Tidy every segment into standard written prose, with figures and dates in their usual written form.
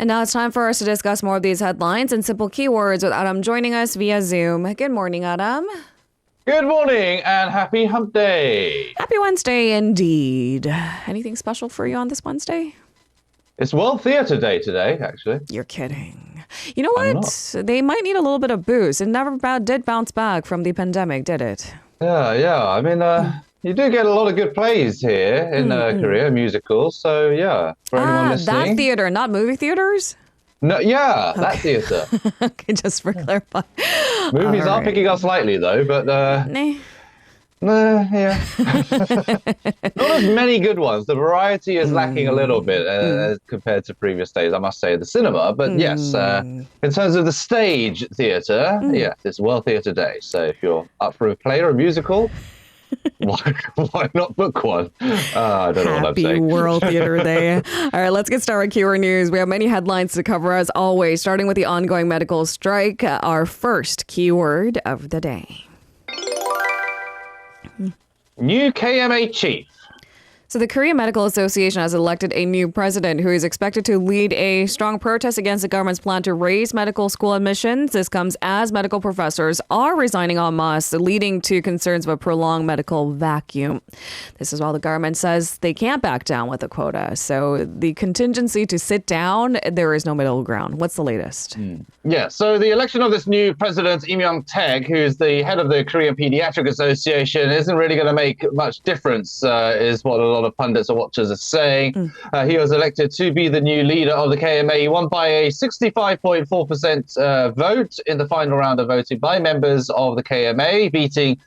And now it's time for us to discuss more of these headlines and simple keywords with Adam joining us via Zoom. Good morning, Adam. Good morning and happy hump day. Happy Wednesday indeed. Anything special for you on this Wednesday? It's World Theatre Day today, actually. You're kidding. You know what? They might need a little bit of boost. It never did bounce back from the pandemic, did it? Yeah. I mean, you do get a lot of good plays here in Korea, musicals. So, yeah, for anyone listening. That theater, not movie theaters? No, yeah, okay. That theatre. Okay, just for clarifying. Movies are picking up slightly, though, but... yeah. Not as many good ones. The variety is lacking a little bit compared to previous days, I must say, the cinema. But yes, in terms of the stage theatre, yeah, it's World Theatre Day. So if you're up for a play or a musical, why not book one? I don't know what I'm saying. Happy World Theatre Day. All right, let's get started with keyword news. We have many headlines to cover as always, starting with the ongoing medical strike. Our first keyword of the day. New KMA chief. So the Korean Medical Association has elected a new president who is expected to lead a strong protest against the government's plan to raise medical school admissions. This comes as medical professors are resigning en masse, leading to concerns of a prolonged medical vacuum. This is while the government says they can't back down with the quota. So the contingency to sit down, there is no middle ground. What's the latest? Yeah, so the election of this new president, Im Young-taeg, who's the head of the Korean Pediatric Association, isn't really going to make much difference, is what a lot of pundits and watchers are saying. He was elected to be the new leader of the KMA. He won by a 65.4% vote in the final round of voting by members of the KMA, beating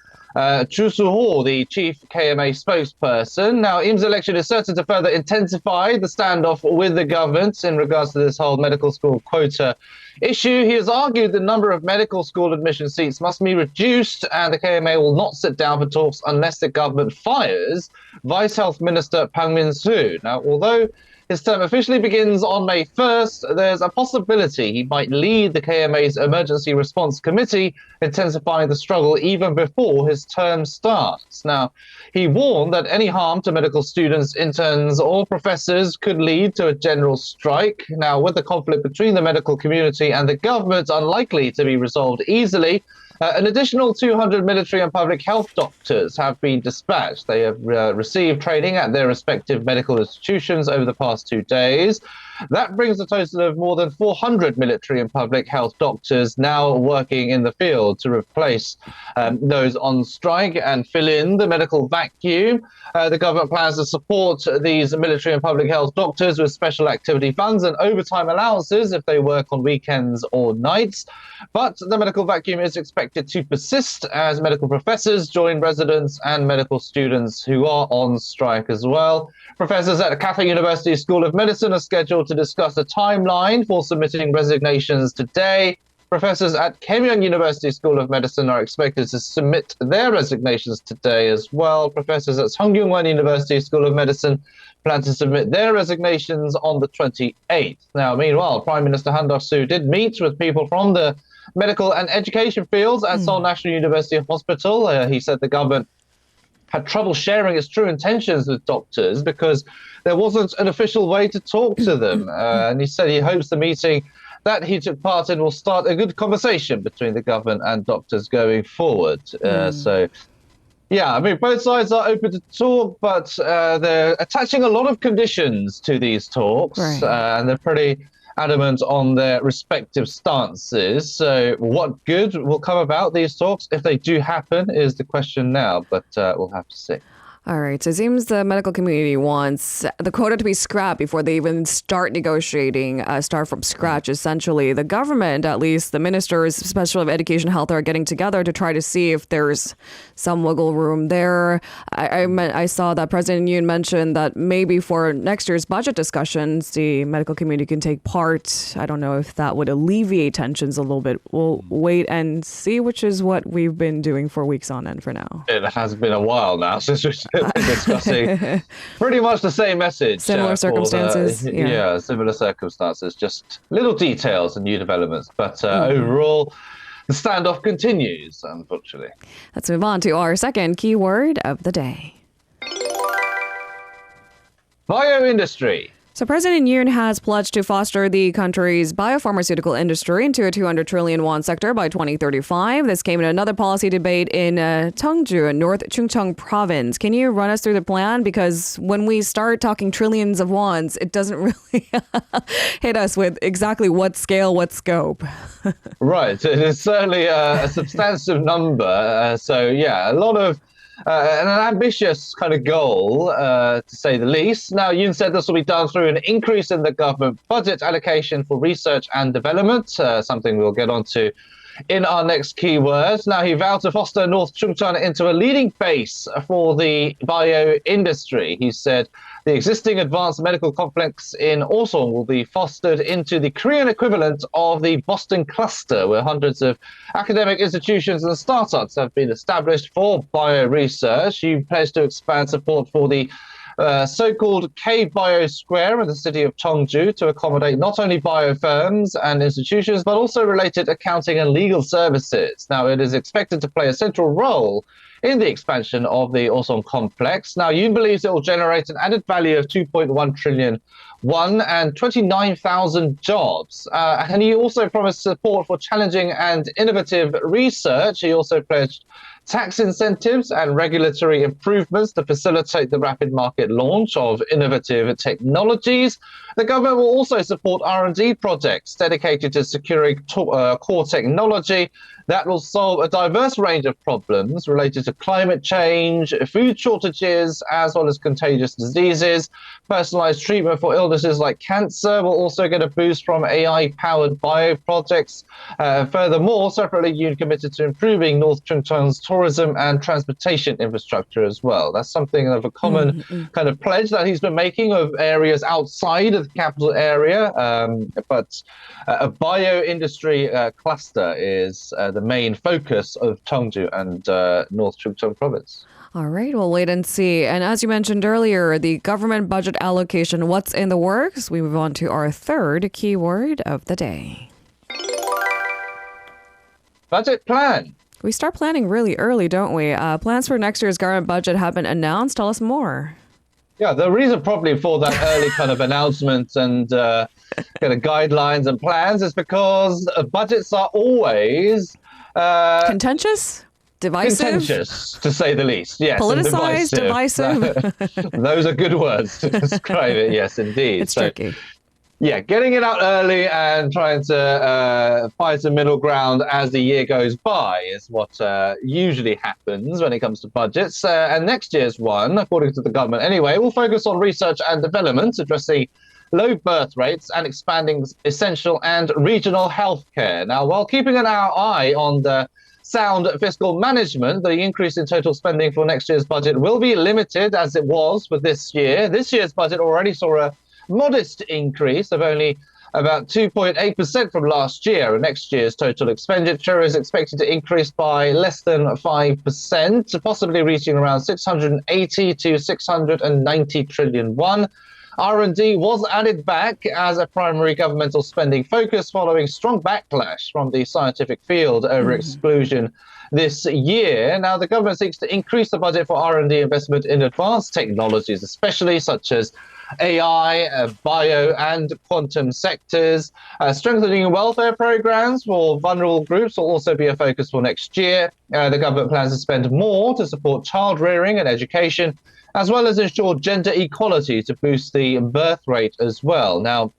Chu Soo-ho, the chief KMA spokesperson. Now, Im's election is certain to further intensify the standoff with the government in regards to this whole medical school quota issue. He has argued the number of medical school admission seats must be reduced, and the KMA will not sit down for talks unless the government fires Vice Health Minister Pang Min-soo. Now, although his term officially begins on May 1st, there's a possibility he might lead the KMA's Emergency Response Committee, intensifying the struggle even before his term starts. Now, he warned that any harm to medical students, interns, or professors could lead to a general strike. Now, with the conflict between the medical community and the government unlikely to be resolved easily, an additional 200 military and public health doctors have been dispatched. They have received training at their respective medical institutions over the past 2 days. That brings a total of more than 400 military and public health doctors now working in the field to replace those on strike and fill in the medical vacuum. The government plans to support these military and public health doctors with special activity funds and overtime allowances if they work on weekends or nights. But the medical vacuum is expected to persist as medical professors join residents and medical students who are on strike as well. Professors at Cathay University School of Medicine are scheduled to discuss a timeline for submitting resignations today. Professors at Cheonan University School of Medicine are expected to submit their resignations today as well. Professors at Sungkyunkwan University School of Medicine plan to submit their resignations on the 28th. Now, meanwhile, Prime Minister Han Duck-soo did meet with people from the medical and education fields at Seoul National University Hospital. He said the government had trouble sharing its true intentions with doctors because there wasn't an official way to talk to them. And he said he hopes the meeting that he took part in will start a good conversation between the government and doctors going forward. So, yeah, I mean, both sides are open to talk, but they're attaching a lot of conditions to these talks, and they're pretty adamant on their respective stances. So what good will come about these talks, if they do happen, is the question now, but we'll have to see. All right. So it seems the medical community wants the quota to be scrapped before they even start negotiating, start from scratch, essentially. The government, at least the ministers, especially of education and health, are getting together to try to see if there's some wiggle room there. I saw that President Yoon mentioned that maybe for next year's budget discussions, the medical community can take part. I don't know if that would alleviate tensions a little bit. We'll wait and see, which is what we've been doing for weeks on end for now. It has been a while now since we've discussing pretty much the same message. Similar circumstances. Similar circumstances, just little details and new developments. But overall, the standoff continues, unfortunately. Let's move on to our second keyword of the day. Bioindustry. So President Yoon has pledged to foster the country's biopharmaceutical industry into a 200 trillion won sector by 2035. This came in another policy debate in Cheongju, North Chungcheong province. Can you run us through the plan? Because when we start talking trillions of wons, it doesn't really hit us with exactly what scale, what scope. Right. It is certainly a substantive number. A lot of an ambitious kind of goal, to say the least. Now, Yoon said this will be done through an increase in the government budget allocation for research and development, something we'll get onto in our next keywords. Now, he vowed to foster North Chungcheon into a leading base for the bio industry. He said the existing advanced medical complex in Osong will be fostered into the Korean equivalent of the Boston cluster, where hundreds of academic institutions and startups have been established for bio research. He pledged to expand support for the so-called K-Bio Square in the city of Cheongju to accommodate not only bio firms and institutions, but also related accounting and legal services. Now, it is expected to play a central role in the expansion of the Osong complex. Now, Yoon believes it will generate an added value of 2.1 trillion won and 29,000 jobs. And he also promised support for challenging and innovative research. He also pledged tax incentives and regulatory improvements to facilitate the rapid market launch of innovative technologies. The government will also support R&D projects dedicated to securing core technology that will solve a diverse range of problems related to climate change, food shortages, as well as contagious diseases. Personalized treatment for illnesses like cancer will also get a boost from AI-powered bio projects. Furthermore, separately, Yoon committed to improving North Chungcheong's tourism and transportation infrastructure as well. That's something of a common kind of pledge that he's been making of areas outside of the capital area. But a bio industry cluster is the main focus of Cheongju and North Chungcheong province. All right, we'll wait and see. And as you mentioned earlier, the government budget allocation, what's in the works? We move on to our third keyword of the day. Budget plan. We start planning really early, don't we? Plans for next year's government budget have been announced. Tell us more. Yeah, the reason probably for that early kind of announcement and kind of guidelines and plans is because budgets are always contentious? Divisive? Contentious, to say the least. Yes. Politicized, divisive. Those are good words to describe it. Yes, indeed. It's tricky. Yeah, getting it out early and trying to find a middle ground as the year goes by is what usually happens when it comes to budgets. And next year's one, according to the government anyway, will focus on research and development, addressing low birth rates and expanding essential and regional healthcare. Now, while keeping an eye on the sound fiscal management, the increase in total spending for next year's budget will be limited as it was with this year. This year's budget already saw a modest increase of only about 2.8% from last year. And next year's total expenditure is expected to increase by less than 5%, possibly reaching around 680 to 690 trillion won. R&D was added back as a primary governmental spending focus following strong backlash from the scientific field over exclusion this year. Now, the government seeks to increase the budget for R&D investment in advanced technologies, especially such as AI, bio and quantum sectors. Strengthening welfare programs for vulnerable groups will also be a focus for next year. The government plans to spend more to support child rearing and education, as well as ensure gender equality to boost the birth rate as well. Now,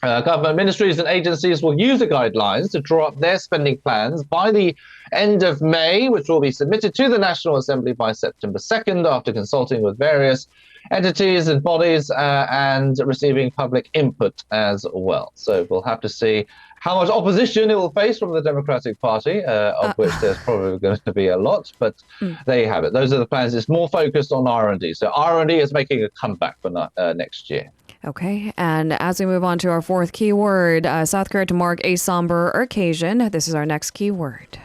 government ministries and agencies will use the guidelines to draw up their spending plans by the end of May, which will be submitted to the National Assembly by September 2nd after consulting with various entities and bodies and receiving public input as well. So we'll have to see how much opposition it will face from the Democratic Party, of which there's probably going to be a lot, but there you have it. Those are the plans. It's more focused on R&D. So R&D is making a comeback for next year. Okay, and as we move on to our fourth keyword, South Korea to mark a somber occasion. This is our next keyword.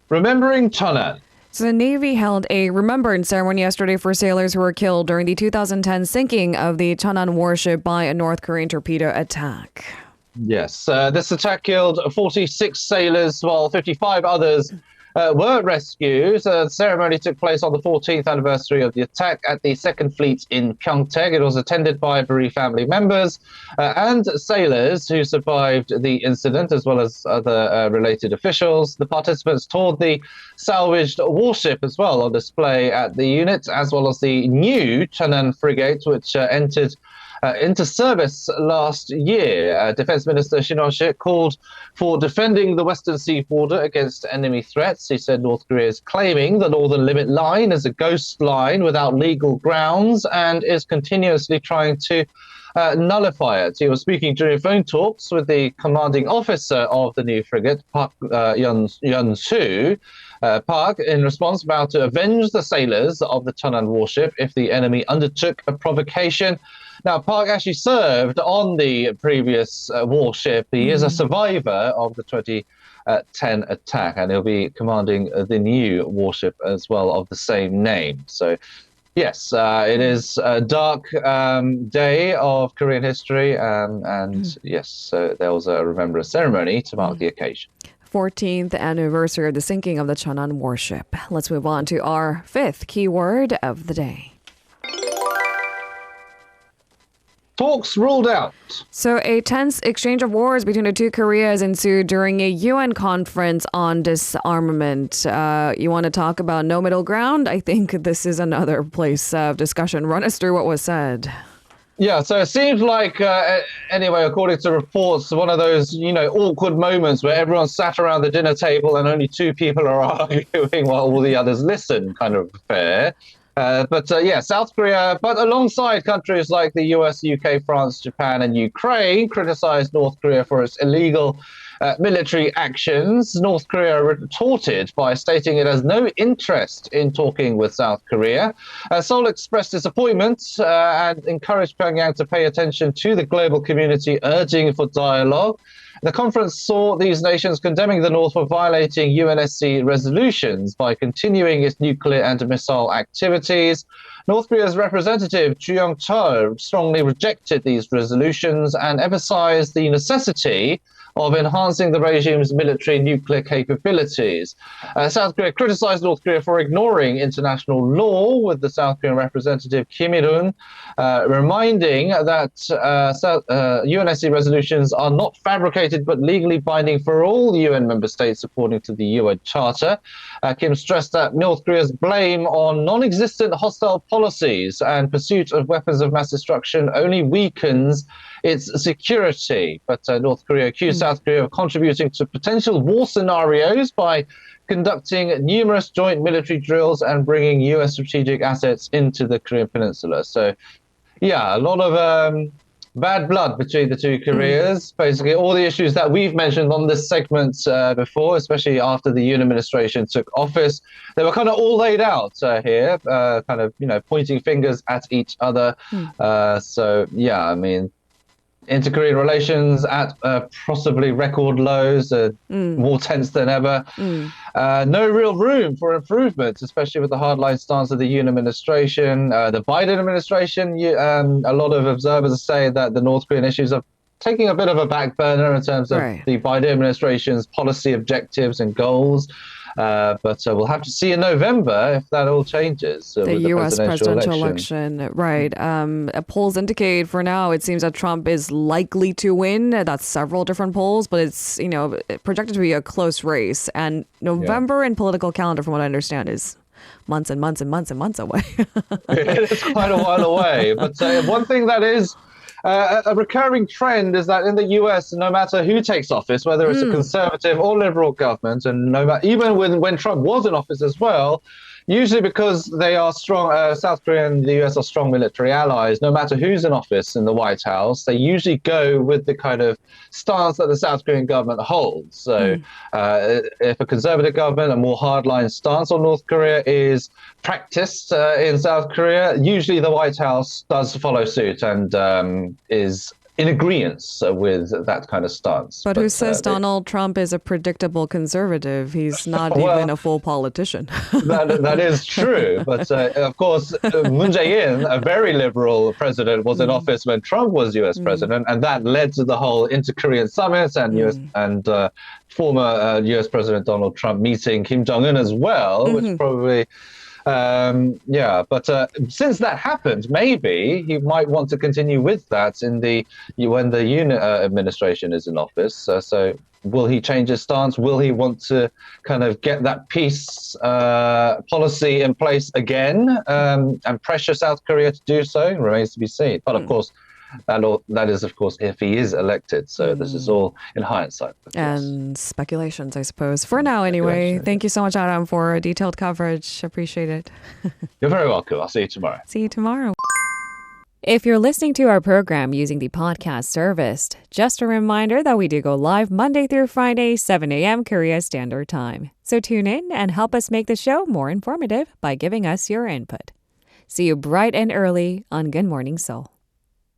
Remembering Cheonan. So the Navy held a remembrance ceremony yesterday for sailors who were killed during the 2010 sinking of the Cheonan warship by a North Korean torpedo attack. Yes, this attack killed 46 sailors, while 55 others were rescued. The ceremony took place on the 14th anniversary of the attack at the Second Fleet in Pyeongtaek. It was attended by bereaved family members and sailors who survived the incident, as well as other related officials. The participants toured the salvaged warship as well on display at the unit, as well as the new Cheonan frigate, which entered into service last year. Defense Minister Cheonan called for defending the Western Sea border against enemy threats. He said North Korea is claiming the Northern Limit Line as a ghost line without legal grounds and is continuously trying to nullify it. He was speaking during phone talks with the commanding officer of the new frigate, Park Yun-soo. Park, in response, vowed to avenge the sailors of the Cheonan warship if the enemy undertook a provocation. Now, Park actually served on the previous warship. He is a survivor of the 2010 attack, and he'll be commanding the new warship as well of the same name. So, yes, it is a dark day of Korean history, and yes, so there was a remembrance ceremony to mark the occasion. 14th anniversary of the sinking of the Cheonan warship. Let's move on to our fifth keyword of the day. Talks ruled out. So a tense exchange of words between the two Koreas ensued during a UN conference on disarmament. You want to talk about no middle ground? I think this is another place of discussion. Run us through what was said. Yeah, so it seems like, anyway, according to reports, one of those, awkward moments where everyone sat around the dinner table and only two people are arguing while all the others listen kind of affair. South Korea, but alongside countries like the US, UK, France, Japan, and Ukraine, criticized North Korea for its illegal military actions. North Korea retorted by stating it has no interest in talking with South Korea. Seoul expressed disappointment and encouraged Pyongyang to pay attention to the global community, urging for dialogue. The conference saw these nations condemning the North for violating UNSC resolutions by continuing its nuclear and missile activities. North Korea's representative, Chu Yong-chol, strongly rejected these resolutions and emphasized the necessity of enhancing the regime's military nuclear capabilities. South Korea criticized North Korea for ignoring international law, with the South Korean representative Kim Il-hun reminding that UNSC resolutions are not fabricated but legally binding for all UN member states according to the UN Charter. Kim stressed that North Korea's blame on non-existent hostile policies and pursuit of weapons of mass destruction only weakens its security. But North Korea accused South Korea of contributing to potential war scenarios by conducting numerous joint military drills and bringing US strategic assets into the Korean Peninsula. So, yeah, a lot of bad blood between the two Koreas. Basically, all the issues that we've mentioned on this segment before, especially after the Yoon administration took office, they were kind of all laid out here, pointing fingers at each other. Inter-Korean relations at possibly record lows, more tense than ever. No real room for improvement, especially with the hardline stance of the Yoon administration. The Biden administration, a lot of observers are saying that the North Korean issues are taking a bit of a back burner in terms of the Biden administration's policy objectives and goals. But we'll have to see in November if that all changes. The U.S. presidential election. Right. Polls indicate for now, it seems that Trump is likely to win. That's several different polls, but it's, projected to be a close race. And November in political calendar, from what I understand, is months and months and months and months away. It's quite a while away. But one thing that is a recurring trend is that in the US, no matter who takes office, whether it's a conservative or liberal government, and even when Trump was in office as well, usually because they are strong, South Korea and the US are strong military allies, no matter who's in office in the White House, they usually go with the kind of stance that the South Korean government holds. So if a conservative government, a more hardline stance on North Korea is practiced in South Korea, usually the White House does follow suit and is in agreement with that kind of stance. But who says Donald Trump is a predictable conservative? He's not even a full politician. That is true. But of course, Moon Jae-in, a very liberal president, was in office when Trump was U.S. president, and that led to the whole inter-Korean summit and former U.S. President Donald Trump meeting Kim Jong-un as well, which probably... but since that happened, maybe he might want to continue with that when the Yoon administration is in office. So will he change his stance? Will he want to kind of get that peace policy in place again and pressure South Korea to do so? It remains to be seen. But of course, that is, of course, if he is elected. So this is all in hindsight. And speculations, I suppose. For now, anyway. Thank you so much, Arirang, for detailed coverage. Appreciate it. You're very welcome. I'll see you tomorrow. See you tomorrow. If you're listening to our program using the podcast service, just a reminder that we do go live Monday through Friday, 7 a.m. Korea Standard Time. So tune in and help us make the show more informative by giving us your input. See you bright and early on Good Morning Seoul.